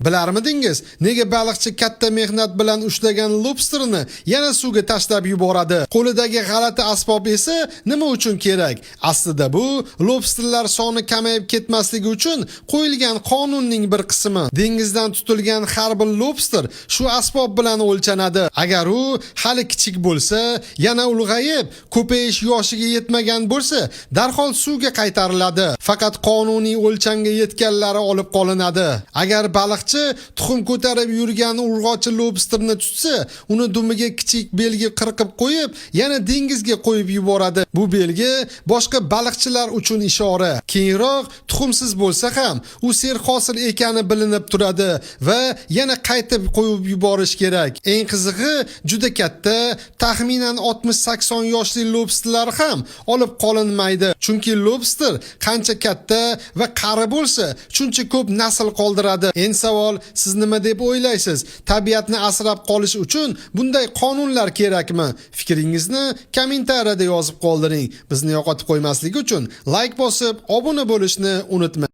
Bilarmidingiz, nega baliqchi katta mehnat bilan ushlagan lobsterni yana suvga tashlab yuboradi? Qo'lidagi g'alati asbob esa nima uchun kerak? Aslida bu lobsterlar soni kamayib ketmasligi uchun qo'yilgan qonunning bir qismi. Dengizdan tutilgan har bir lobster shu asbob bilan o'lchanadi. Agar u hali kichik bo'lsa, yana ulg'ayib, ko'payish yoshiga yetmagan bo'lsa, darhol suvga qaytariladi. Faqat qonuniy o'lchamga yetganlari olib qolinadi. Agar baliqchi tuxum ko'tarib yurgan urg'ochi lobsterni tutsa, uni dumiga kichik belgi qirqib qo'yib, yana dengizga qo'yib yuboradi. Bu belgi boshqa baliqchilar uchun ishora. Keyinroq tuxumsiz bo'lsa ham, u serhosil ekani bilinib turadi va yana qaytib qo'yib yuborish kerak. Eng qizig'i, juda katta, taxminan 60-80 yoshli lobsterlar ham olib qolinmaydi. Chunki lobster qancha katta va qari bo'lsa, shuncha ko'p nasl qoldiradi. Endi savol, siz nima deb o'ylaysiz? Tabiatni asrab qolish uchun bunday qonunlar kerakmi? Fikringizni kommentariyada yozib qoldiring. Bizni yo'qotib qo'ymaslik uchun like bosib, obuna bo'lishni unutmang.